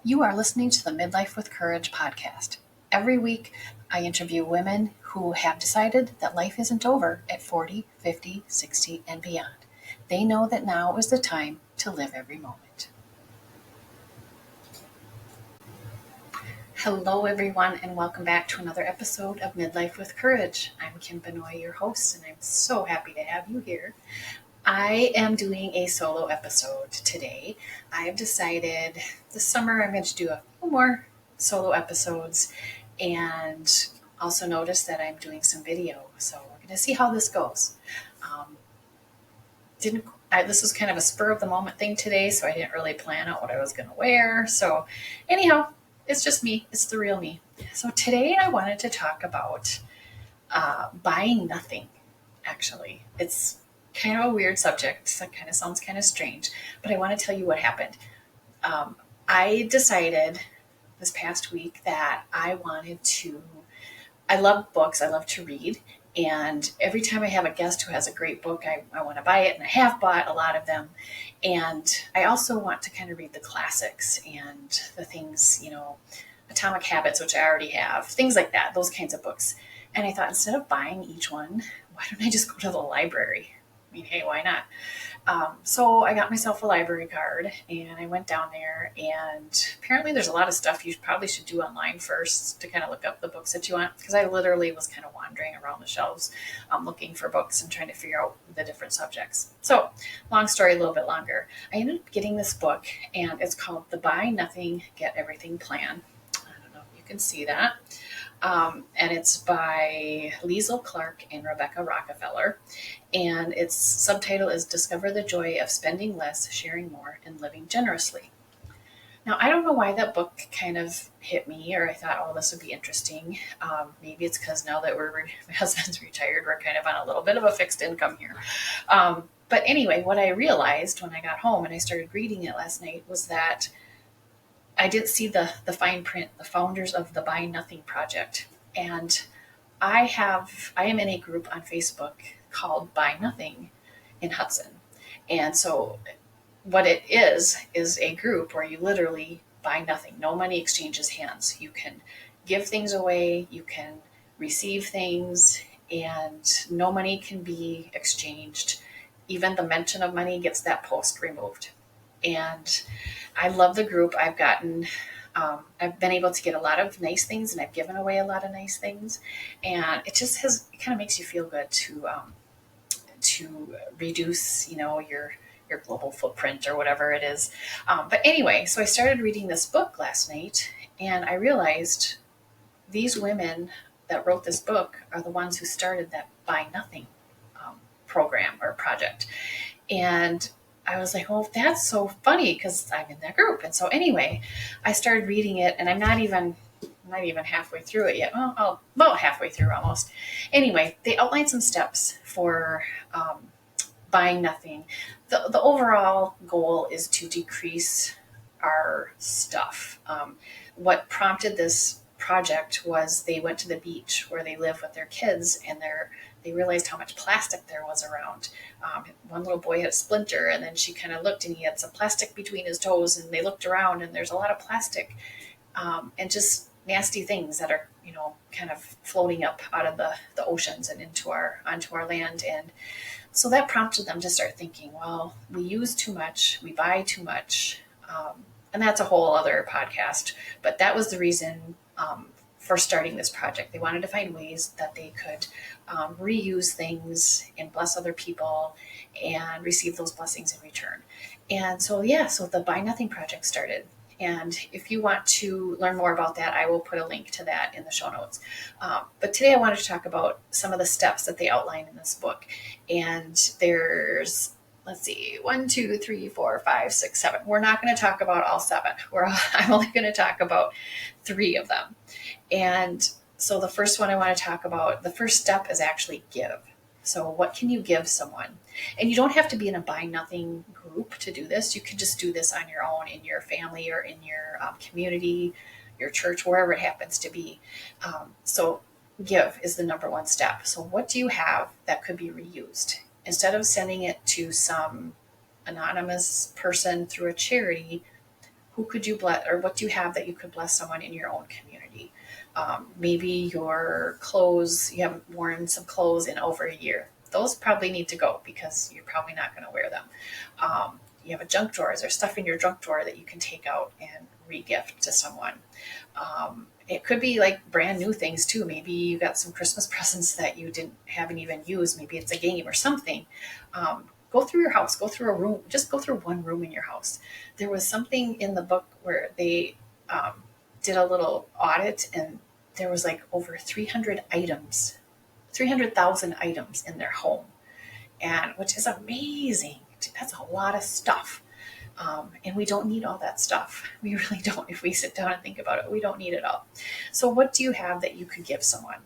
You are listening to the Midlife with Courage podcast. Every week, I interview women who have decided that life isn't over at 40, 50, 60, and beyond. They know that now is the time to live every moment. Hello, everyone, and welcome back to another episode of Midlife with Courage. I'm Kim Benoit, your host, and I'm so happy to have you here. I am doing a solo episode today. I've decided this summer I'm going to do a few more solo episodes and also notice that I'm doing some video. So we're going to see how this goes. This was kind of a spur of the moment thing today, so I didn't really plan out what I was going to wear. So anyhow, it's just me. It's the real me. So today I wanted to talk about buying nothing, actually. It's kind of a weird subject. So it kind of sounds kind of strange, but I want to tell you what happened. I decided this past week that I love books, I love to read. And every time I have a guest who has a great book, I want to buy it, and I have bought a lot of them. And I also want to kind of read the classics and the things, Atomic Habits, which I already have, things like that, those kinds of books. And I thought, instead of buying each one, why don't I just go to the library? I mean, hey, why not? So I got myself a library card and I went down there, and apparently there's a lot of stuff you probably should do online first to kind of look up the books that you want, because I literally was kind of wandering around the shelves looking for books and trying to figure out the different subjects. So long story, a little bit longer. I ended up getting this book, and it's called The Buy Nothing, Get Everything Plan. I don't know if you can see that. And it's by Liesl Clark and Rebecca Rockefeller. And its subtitle is Discover the Joy of Spending Less, Sharing More, and Living Generously. Now, I don't know why that book kind of hit me, or I thought, oh, this would be interesting. Maybe it's because now that my husband's retired, we're kind of on a little bit of a fixed income here. But anyway, what I realized when I got home and I started reading it last night was that I didn't see the fine print, the founders of the Buy Nothing Project. And I am in a group on Facebook called Buy Nothing in Hudson. And so what it is a group where you literally buy nothing. No money exchanges hands. You can give things away, you can receive things, and no money can be exchanged. Even the mention of money gets that post removed. And I love the group. I've been able to get a lot of nice things, and I've given away a lot of nice things, and it kind of makes you feel good to reduce, your global footprint or whatever it is. But anyway, so I started reading this book last night, and I realized these women that wrote this book are the ones who started that Buy Nothing program or project. And I was like, well, that's so funny because I'm in that group. And so anyway, I started reading it, and I'm not even halfway through it yet. Well, about halfway through almost. Anyway, they outlined some steps for buying nothing. The overall goal is to decrease our stuff. What prompted this project was they went to the beach where they live with their kids, and they realized how much plastic there was around. One little boy had a splinter, and then she kind of looked, and he had some plastic between his toes, and they looked around, and there's a lot of plastic and just nasty things that are, kind of floating up out of the oceans and onto our land. And so that prompted them to start thinking, well, we use too much, we buy too much. And that's a whole other podcast. But that was the reason for starting this project. They wanted to find ways that they could reuse things and bless other people and receive those blessings in return. And so the Buy Nothing Project started. And if you want to learn more about that, I will put a link to that in the show notes. But today I wanted to talk about some of the steps that they outline in this book. And there's, let's see, 1, 2, 3, 4, 5, 6, 7. We're not going to talk about all 7. I'm only going to talk about 3 of them. And so the first one I want to talk about, the first step is actually give. So what can you give someone? And you don't have to be in a Buy Nothing group to do this. You can just do this on your own, in your family or in your community, your church, wherever it happens to be. So give is the number one step. So what do you have that could be reused? Instead of sending it to some anonymous person through a charity, Who could you bless, or what do you have that you could bless someone in your own community? Maybe your clothes, you haven't worn some clothes in over a year. Those probably need to go because you're probably not going to wear them. You have a junk drawer. Is there stuff in your junk drawer that you can take out and regift to someone? It could be like brand new things too. Maybe you got some Christmas presents that you haven't even used. Maybe it's a game or something. Go through your house, go through a room, just go through one room in your house. There was something in the book where they did a little audit, and there was like over 300 items, 300,000 items in their home, and which is amazing. That's a lot of stuff. And we don't need all that stuff. We really don't. If we sit down and think about it, we don't need it all. So what do you have that you could give someone?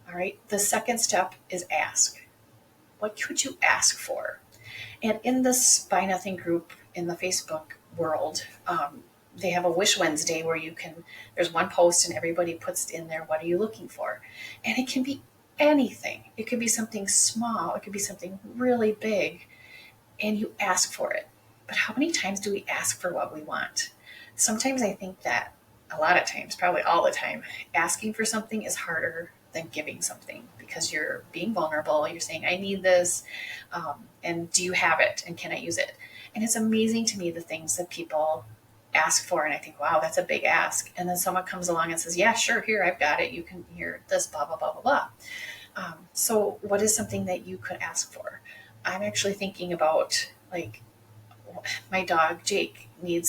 All right. The second step is ask. What could you ask for? And in this Buy Nothing group in the Facebook world, they have a Wish Wednesday where there's one post and everybody puts in there, what are you looking for? And it can be anything. It could be something small. It could be something really big. And you ask for it. But how many times do we ask for what we want? Sometimes I think that a lot of times, probably all the time, asking for something is harder than giving something because you're being vulnerable. You're saying, I need this. And do you have it? And can I use it? And it's amazing to me the things that people ask for. And I think, wow, that's a big ask. And then someone comes along and says, yeah, sure, here, I've got it. You can hear this, blah, blah, blah, blah, blah. So what is something that you could ask for? I'm actually thinking about, like, my dog Jake we're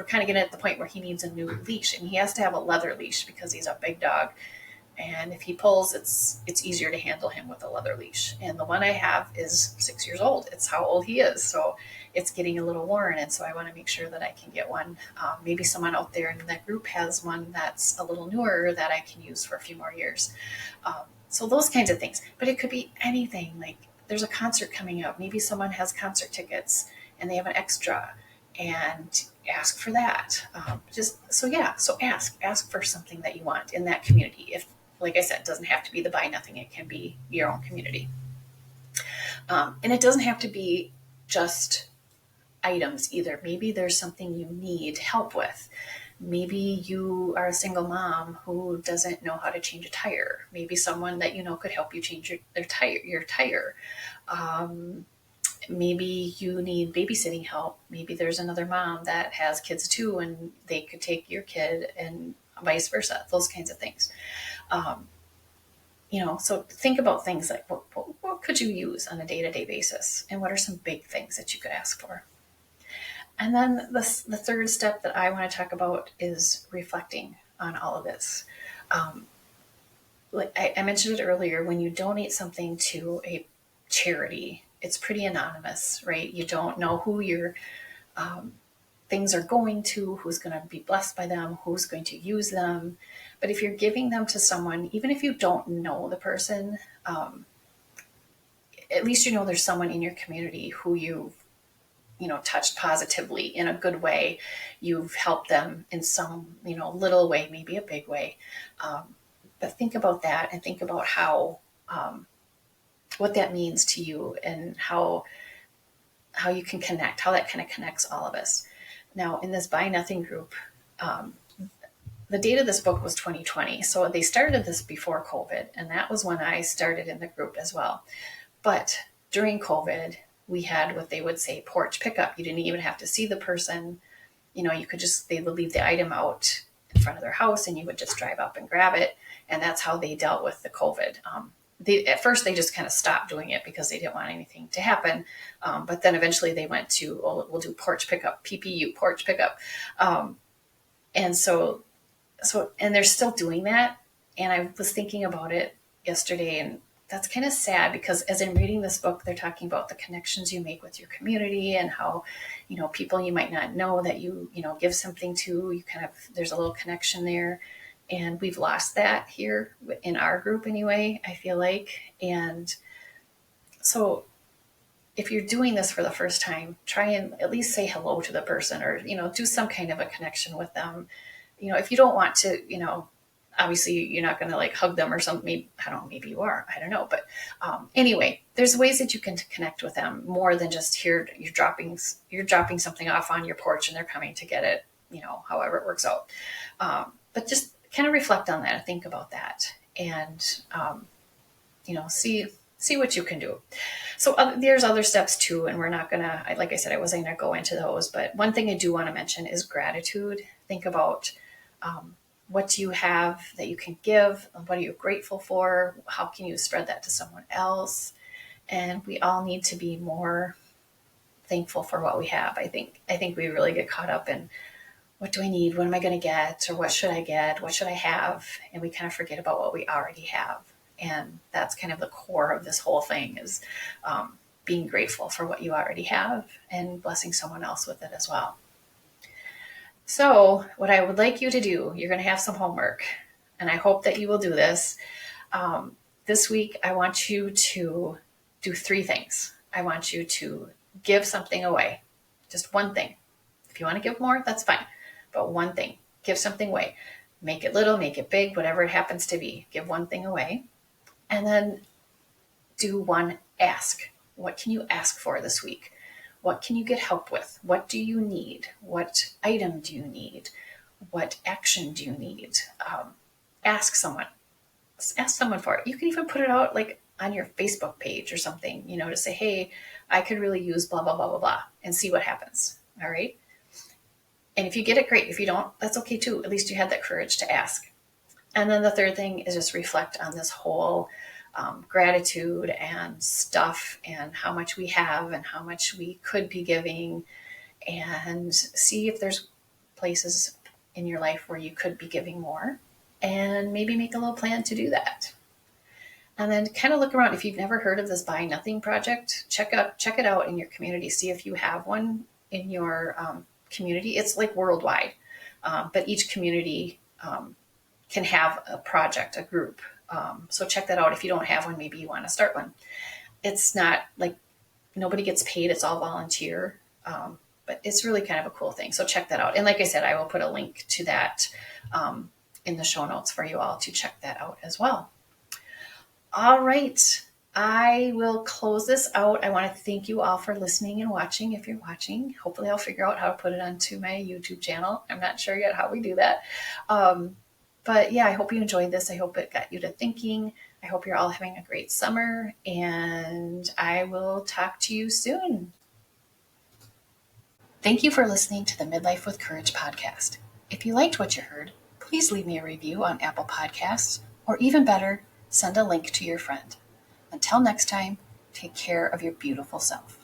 kind of getting at the point where he needs a new leash, and he has to have a leather leash because he's a big dog, and if he pulls, it's easier to handle him with a leather leash. And the one I have is 6 years old. It's how old he is, so it's getting a little worn, and so I want to make sure that I can get one. Maybe someone out there in that group has one that's a little newer that I can use for a few more years. So those kinds of things, but it could be anything. Like, there's a concert coming up. Maybe someone has concert tickets and they have an extra, and ask for that. So ask for something that you want in that community. If, like I said, it doesn't have to be the Buy Nothing. It can be your own community. And it doesn't have to be just items either. Maybe there's something you need help with. Maybe you are a single mom who doesn't know how to change a tire. Maybe someone that you know could help you change your tire. Maybe you need babysitting help. Maybe there's another mom that has kids too, and they could take your kid, and vice versa. Those kinds of things. So think about things like what could you use on a day-to-day basis, and what are some big things that you could ask for. And then the third step that I want to talk about is reflecting on all of this. Like I mentioned it earlier, when you donate something to a charity, it's pretty anonymous, right? You don't know who your things are going to, who's going to be blessed by them, who's going to use them. But if you're giving them to someone, even if you don't know the person, at least you know there's someone in your community who you've touched positively in a good way. You've helped them in some, little way, maybe a big way. But think about that, and think about how, what that means to you, and how you can connect, how that kind of connects all of us. Now, in this Buy Nothing group, the date of this book was 2020. So they started this before COVID, and that was when I started in the group as well. But during COVID, we had what they would say porch pickup. You didn't even have to see the person. You could they would leave the item out in front of their house, and you would just drive up and grab it. And that's how they dealt with the COVID. At first, they just kind of stopped doing it because they didn't want anything to happen. But then eventually they went to, we'll do porch pickup, PPU, porch pickup. And so, and they're still doing that. And I was thinking about it yesterday, and that's kind of sad because as I'm reading this book, they're talking about the connections you make with your community, and how, people you might not know that you give something to, there's a little connection there. And we've lost that here in our group anyway, I feel like. And so if you're doing this for the first time, try and at least say hello to the person, or, do some kind of a connection with them. If you don't want to, Obviously, you're not going to like hug them or something. Maybe, I don't know, maybe you are. I don't know. But anyway, there's ways that you can connect with them more than just here. You're dropping something off on your porch and they're coming to get it. However it works out. But just kind of reflect on that and think about that, and see what you can do. So there's other steps too, and we're not gonna. Like I said, I wasn't gonna go into those. But one thing I do want to mention is gratitude. Think about. What do you have that you can give? What are you grateful for? How can you spread that to someone else? And we all need to be more thankful for what we have. I think we really get caught up in what do I need? What am I going to get? Or what should I get? What should I have? And we kind of forget about what we already have. And that's kind of the core of this whole thing is being grateful for what you already have and blessing someone else with it as well. So what I would like you to do, you're going to have some homework, and I hope that you will do this. This week, I want you to do 3 things. I want you to give something away, just one thing. If you want to give more, that's fine, but one thing, give something away. Make it little, make it big, whatever it happens to be. Give one thing away, and then do one ask. What can you ask for this week? What can you get help with? What do you need? What item do you need? What action do you need? Ask someone. Ask someone for it. You can even put it out like on your Facebook page or something, to say, hey, I could really use blah, blah, blah, blah, blah, and see what happens. All right. And if you get it, great. If you don't, that's okay too. At least you had that courage to ask. And then the third thing is just reflect on this whole gratitude and stuff and how much we have and how much we could be giving, and see if there's places in your life where you could be giving more, and maybe make a little plan to do that. And then kind of look around. If you've never heard of this Buy Nothing project, check it out in your community. See if you have one in your community. It's like worldwide, but each community can have a project, a group. So check that out. If you don't have one, maybe you want to start one. It's not like nobody gets paid. It's all volunteer. But it's really kind of a cool thing. So check that out. And like I said, I will put a link to that in the show notes for you all to check that out as well. All right. I will close this out. I want to thank you all for listening and watching. If you're watching, hopefully I'll figure out how to put it onto my YouTube channel. I'm not sure yet how we do that. But yeah, I hope you enjoyed this. I hope it got you to thinking. I hope you're all having a great summer, and I will talk to you soon. Thank you for listening to the Midlife with Courage podcast. If you liked what you heard, please leave me a review on Apple Podcasts, or even better, send a link to your friend. Until next time, take care of your beautiful self.